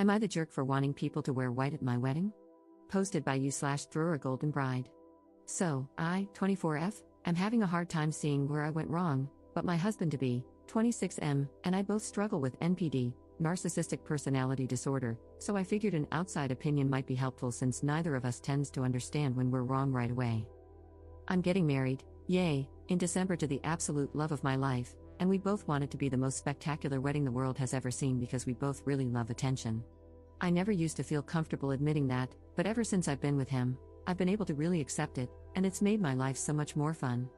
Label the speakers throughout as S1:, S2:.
S1: Am I the jerk for wanting people to wear white at my wedding? Posted by you/through a golden bride. So, I, 24F, am having a hard time seeing where I went wrong, but my husband-to-be, 26M, and I both struggle with NPD, narcissistic personality disorder, so I figured an outside opinion might be helpful since neither of us tends to understand when we're wrong right away. I'm getting married, yay, in December to the absolute love of my life, and we both want it to be the most spectacular wedding the world has ever seen because we both really love attention. I never used to feel comfortable admitting that, but ever since I've been with him, I've been able to really accept it, and it's made my life so much more fun.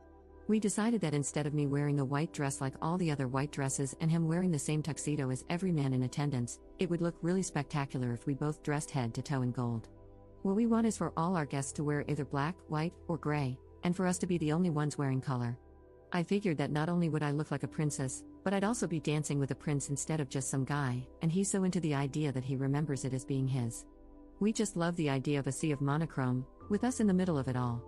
S1: We decided that instead of me wearing a white dress like all the other white dresses and him wearing the same tuxedo as every man in attendance, it would look really spectacular if we both dressed head to toe in gold. What we want is for all our guests to wear either black, white, or gray, and for us to be the only ones wearing color. I figured that not only would I look like a princess, but I'd also be dancing with a prince instead of just some guy, and he's so into the idea that he remembers it as being his. We just love the idea of a sea of monochrome, with us in the middle of it all.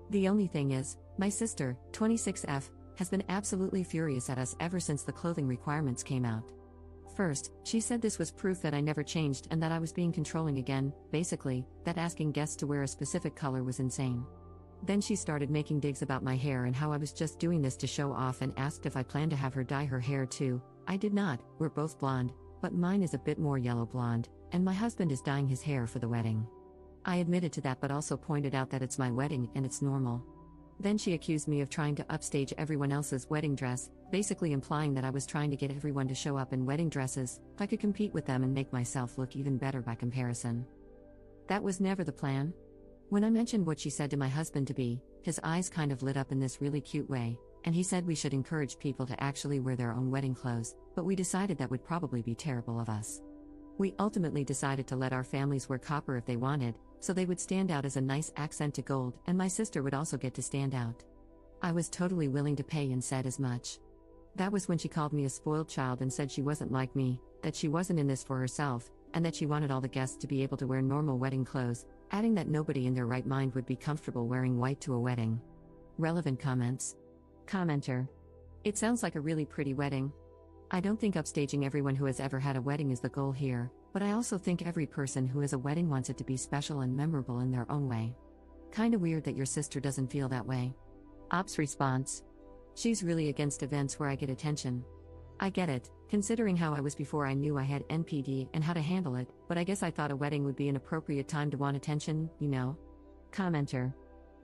S1: The only thing is, my sister, 26F, has been absolutely furious at us ever since the clothing requirements came out. First, she said this was proof that I never changed and that I was being controlling again, basically, that asking guests to wear a specific color was insane. Then she started making digs about my hair and how I was just doing this to show off and asked if I planned to have her dye her hair too. I did not, we're both blonde, but mine is a bit more yellow blonde, and my husband is dyeing his hair for the wedding. I admitted to that but also pointed out that it's my wedding and it's normal. Then she accused me of trying to upstage everyone else's wedding dress, basically implying that I was trying to get everyone to show up in wedding dresses, if I could compete with them and make myself look even better by comparison. That was never the plan. When I mentioned what she said to my husband-to-be, his eyes kind of lit up in this really cute way, and he said we should encourage people to actually wear their own wedding clothes, but we decided that would probably be terrible of us. We ultimately decided to let our families wear copper if they wanted, so they would stand out as a nice accent to gold, and my sister would also get to stand out. I was totally willing to pay and said as much. That was when she called me a spoiled child and said she wasn't like me, that she wasn't in this for herself, and that she wanted all the guests to be able to wear normal wedding clothes, adding that nobody in their right mind would be comfortable wearing white to a wedding. Relevant comments. Commenter. It sounds like a really pretty wedding. I don't think upstaging everyone who has ever had a wedding is the goal here, but I also think every person who has a wedding wants it to be special and memorable in their own way. Kinda weird that your sister doesn't feel that way. Ops response. She's really against events where I get attention. I get it, considering how I was before I knew I had NPD and how to handle it, but I guess I thought a wedding would be an appropriate time to want attention, you know? Commenter.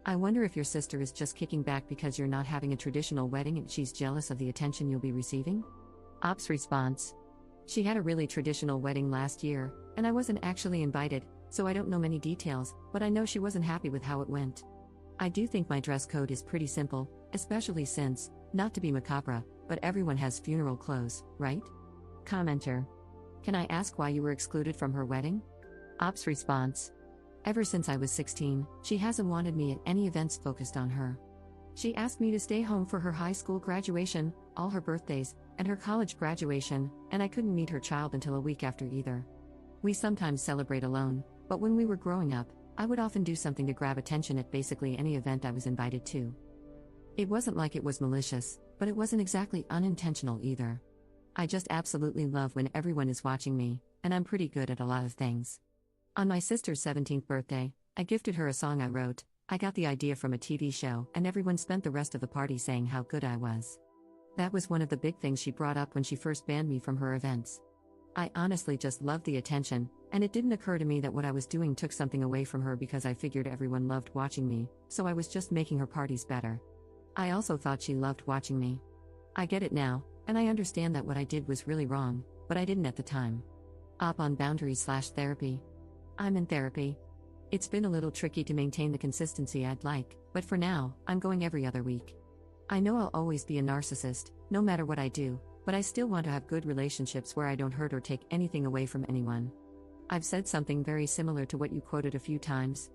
S1: I wonder if your sister is just kicking back because you're not having a traditional wedding and she's jealous of the attention you'll be receiving? Ops response. She had a really traditional wedding last year, and I wasn't actually invited, so I don't know many details, but I know she wasn't happy with how it went. I do think my dress code is pretty simple, especially since, not to be macabre, but everyone has funeral clothes, right? Commenter. Can I ask why you were excluded from her wedding? Ops response. Ever since I was 16, she hasn't wanted me at any events focused on her. She asked me to stay home for her high school graduation, all her birthdays, and her college graduation, and I couldn't meet her child until a week after either. We sometimes celebrate alone, but when we were growing up, I would often do something to grab attention at basically any event I was invited to. It wasn't like it was malicious, but it wasn't exactly unintentional either. I just absolutely love when everyone is watching me, and I'm pretty good at a lot of things. On my sister's 17th birthday, I gifted her a song I wrote. I got the idea from a TV show, and everyone spent the rest of the party saying how good I was. That was one of the big things she brought up when she first banned me from her events. I honestly just loved the attention, and it didn't occur to me that what I was doing took something away from her because I figured everyone loved watching me, so I was just making her parties better. I also thought she loved watching me. I get it now, and I understand that what I did was really wrong, but I didn't at the time. Op on boundaries/therapy. I'm in therapy. It's been a little tricky to maintain the consistency I'd like, but for now, I'm going every other week. I know I'll always be a narcissist, no matter what I do, but I still want to have good relationships where I don't hurt or take anything away from anyone. I've said something very similar to what you quoted a few times.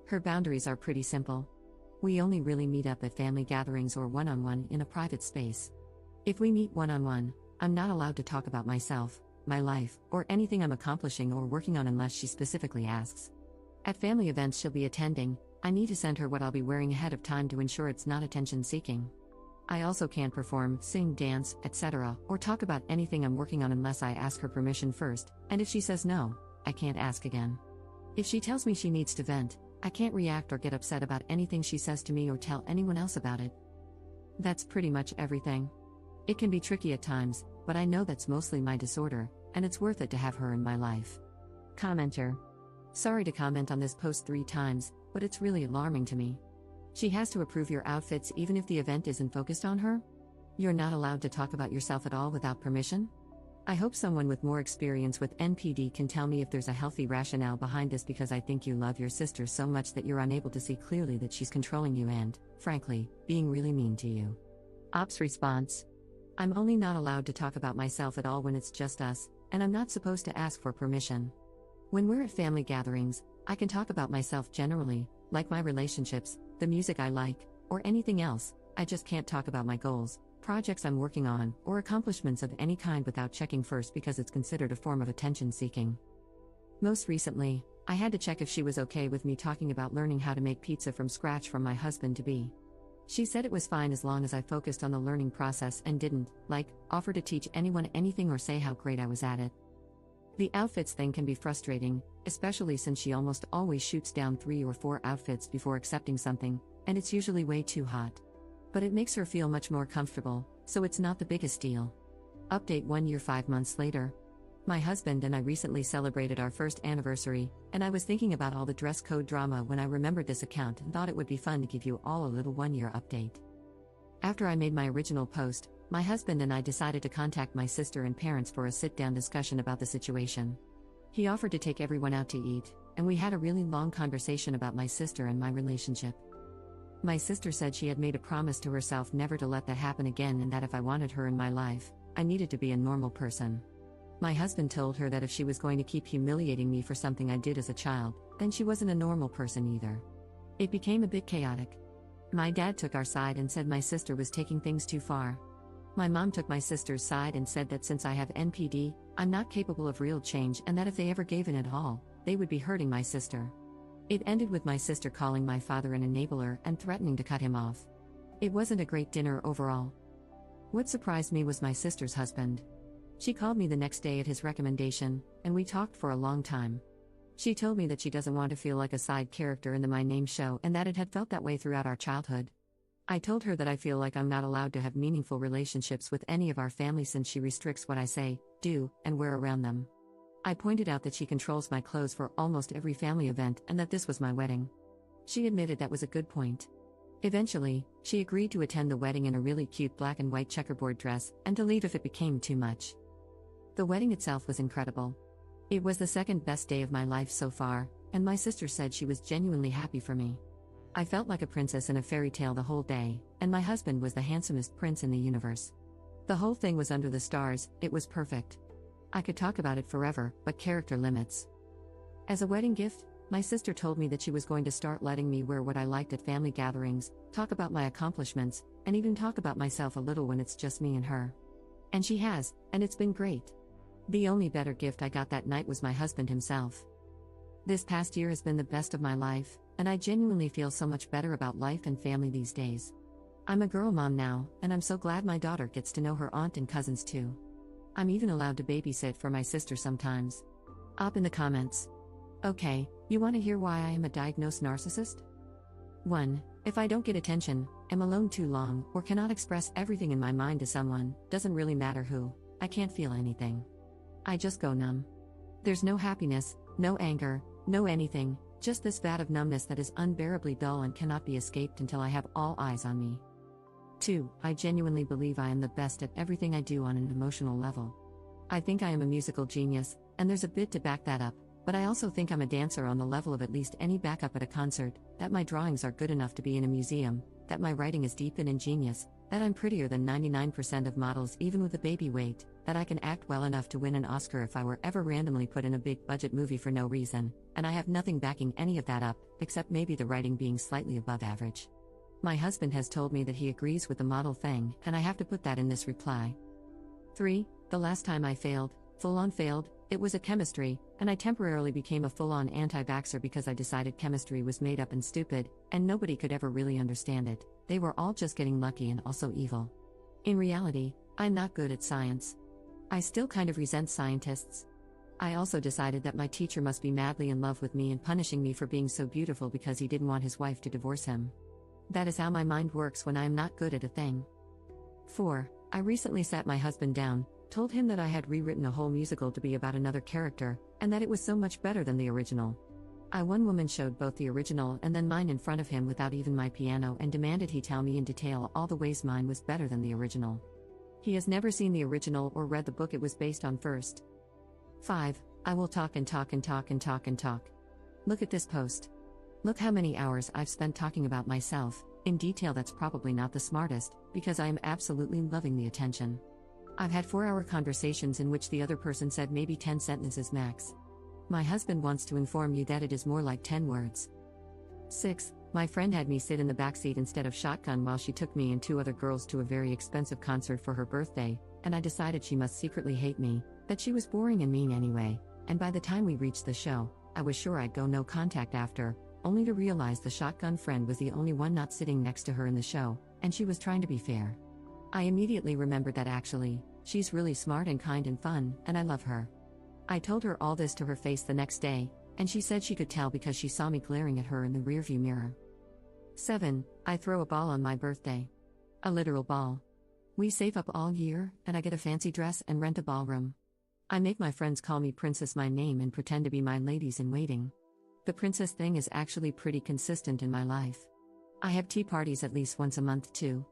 S1: Her boundaries are pretty simple. We only really meet up at family gatherings or one-on-one in a private space. If we meet one-on-one, I'm not allowed to talk about myself, my life, or anything I'm accomplishing or working on unless she specifically asks. At family events she'll be attending, I need to send her what I'll be wearing ahead of time to ensure it's not attention-seeking. I also can't perform, sing, dance, etc., or talk about anything I'm working on unless I ask her permission first, and if she says no, I can't ask again. If she tells me she needs to vent, I can't react or get upset about anything she says to me or tell anyone else about it. That's pretty much everything. It can be tricky at times, but I know that's mostly my disorder, and it's worth it to have her in my life. Commenter. Sorry to comment on this post 3 times, but it's really alarming to me. She has to approve your outfits even if the event isn't focused on her? You're not allowed to talk about yourself at all without permission? I hope someone with more experience with NPD can tell me if there's a healthy rationale behind this, because I think you love your sister so much that you're unable to see clearly that she's controlling you and, frankly, being really mean to you. Ops response. I'm only not allowed to talk about myself at all when it's just us, and I'm not supposed to ask for permission. When we're at family gatherings, I can talk about myself generally, like my relationships, the music I like, or anything else. I just can't talk about my goals, projects I'm working on, or accomplishments of any kind without checking first, because it's considered a form of attention seeking. Most recently, I had to check if she was okay with me talking about learning how to make pizza from scratch from my husband-to-be. She said it was fine as long as I focused on the learning process and didn't, offer to teach anyone anything or say how great I was at it. The outfits thing can be frustrating, especially since she almost always shoots down 3 or 4 outfits before accepting something, and it's usually way too hot. But it makes her feel much more comfortable, so it's not the biggest deal. Update 1 year 5 months later. My husband and I recently celebrated our first anniversary, and I was thinking about all the dress code drama when I remembered this account and thought it would be fun to give you all a little 1 year update. After I made my original post, my husband and I decided to contact my sister and parents for a sit-down discussion about the situation. He offered to take everyone out to eat, and we had a really long conversation about my sister and my relationship. My sister said she had made a promise to herself never to let that happen again, and that if I wanted her in my life, I needed to be a normal person. My husband told her that if she was going to keep humiliating me for something I did as a child, then she wasn't a normal person either. It became a bit chaotic. My dad took our side and said my sister was taking things too far. My mom took my sister's side and said that since I have NPD, I'm not capable of real change, and that if they ever gave in at all, they would be hurting my sister. It ended with my sister calling my father an enabler and threatening to cut him off. It wasn't a great dinner overall. What surprised me was my sister's husband. She called me the next day at his recommendation, and we talked for a long time. She told me that she doesn't want to feel like a side character in the My Name show, and that it had felt that way throughout our childhood. I told her that I feel like I'm not allowed to have meaningful relationships with any of our family since she restricts what I say, do, and wear around them. I pointed out that she controls my clothes for almost every family event and that this was my wedding. She admitted that was a good point. Eventually, she agreed to attend the wedding in a really cute black and white checkerboard dress and to leave if it became too much. The wedding itself was incredible. It was the second best day of my life so far, and my sister said she was genuinely happy for me. I felt like a princess in a fairy tale the whole day, and my husband was the handsomest prince in the universe. The whole thing was under the stars, it was perfect. I could talk about it forever, but character limits. As a wedding gift, my sister told me that she was going to start letting me wear what I liked at family gatherings, talk about my accomplishments, and even talk about myself a little when it's just me and her. And she has, and it's been great. The only better gift I got that night was my husband himself. This past year has been the best of my life, and I genuinely feel so much better about life and family these days. I'm a girl mom now, and I'm so glad my daughter gets to know her aunt and cousins too. I'm even allowed to babysit for my sister sometimes. Up in the comments. Okay, you want to hear why I am a diagnosed narcissist? 1. If I don't get attention, am alone too long, or cannot express everything in my mind to someone, doesn't really matter who, I can't feel anything. I just go numb. There's no happiness, no anger, no anything, just this vat of numbness that is unbearably dull and cannot be escaped until I have all eyes on me. 2. I genuinely believe I am the best at everything I do on an emotional level. I think I am a musical genius, and there's a bit to back that up, but I also think I'm a dancer on the level of at least any backup at a concert, that my drawings are good enough to be in a museum, that my writing is deep and ingenious, that I'm prettier than 99% of models even with a baby weight, that I can act well enough to win an Oscar if I were ever randomly put in a big-budget movie for no reason, and I have nothing backing any of that up, except maybe the writing being slightly above average. My husband has told me that he agrees with the model thing, and I have to put that in this reply. 3. The last time I failed, full-on failed, It was a chemistry, and I temporarily became a full-on anti-vaxxer because I decided chemistry was made up and stupid, and nobody could ever really understand it. They were all just getting lucky and also evil. In reality, I'm not good at science. I still kind of resent scientists. I also decided that my teacher must be madly in love with me and punishing me for being so beautiful because he didn't want his wife to divorce him. That is how my mind works when I am not good at a thing. 4. I recently sat my husband down, told him that I had rewritten a whole musical to be about another character, and that it was so much better than the original. One woman showed both the original and then mine in front of him without even my piano and demanded he tell me in detail all the ways mine was better than the original. He has never seen the original or read the book it was based on first. 5. I will talk and talk and talk and talk and talk. Look at this post. Look how many hours I've spent talking about myself, in detail. That's probably not the smartest, because I am absolutely loving the attention. I've had 4-hour conversations in which the other person said maybe 10 sentences max. My husband wants to inform you that it is more like 10 words. 6. My friend had me sit in the backseat instead of shotgun while she took me and 2 other girls to a very expensive concert for her birthday, and I decided she must secretly hate me, that she was boring and mean anyway, and by the time we reached the show, I was sure I'd go no contact after, only to realize the shotgun friend was the only one not sitting next to her in the show, and she was trying to be fair. I immediately remembered that actually, she's really smart and kind and fun, and I love her. I told her all this to her face the next day, and she said she could tell because she saw me glaring at her in the rearview mirror. 7. I throw a ball on my birthday. A literal ball. We save up all year, and I get a fancy dress and rent a ballroom. I make my friends call me Princess my name and pretend to be my ladies in waiting. The princess thing is actually pretty consistent in my life. I have tea parties at least once a month too.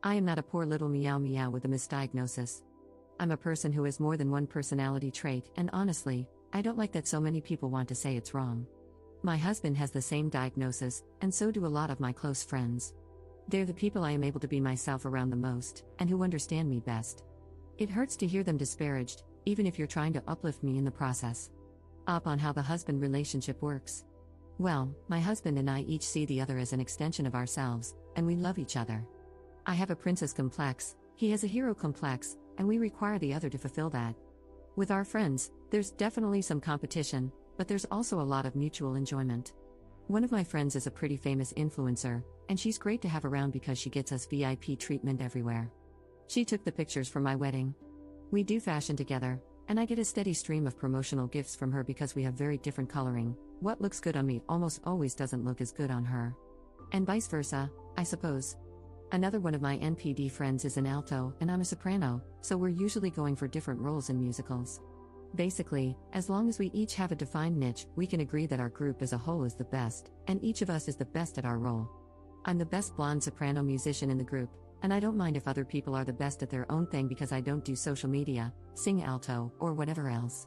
S1: I am not a poor little meow meow with a misdiagnosis. I'm a person who has more than one personality trait, and honestly, I don't like that so many people want to say it's wrong. My husband has the same diagnosis, and so do a lot of my close friends. They're the people I am able to be myself around the most, and who understand me best. It hurts to hear them disparaged, even if you're trying to uplift me in the process. Up on how the husband relationship works. Well, my husband and I each see the other as an extension of ourselves, and we love each other. I have a princess complex, he has a hero complex, and we require the other to fulfill that. With our friends, there's definitely some competition, but there's also a lot of mutual enjoyment. One of my friends is a pretty famous influencer, and she's great to have around because she gets us VIP treatment everywhere. She took the pictures for my wedding. We do fashion together, and I get a steady stream of promotional gifts from her because we have very different coloring. What looks good on me almost always doesn't look as good on her. And vice versa, I suppose. Another one of my NPD friends is an alto, and I'm a soprano, so we're usually going for different roles in musicals. Basically, as long as we each have a defined niche, we can agree that our group as a whole is the best, and each of us is the best at our role. I'm the best blonde soprano musician in the group, and I don't mind if other people are the best at their own thing because I don't do social media, sing alto, or whatever else.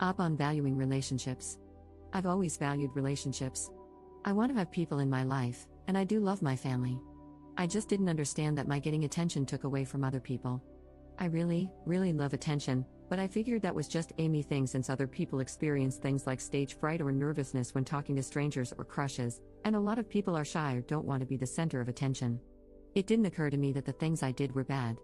S1: Up on valuing relationships. I've always valued relationships. I want to have people in my life, and I do love my family. I just didn't understand that my getting attention took away from other people. I really, really love attention, but I figured that was just a me thing since other people experience things like stage fright or nervousness when talking to strangers or crushes, and a lot of people are shy or don't want to be the center of attention. It didn't occur to me that the things I did were bad,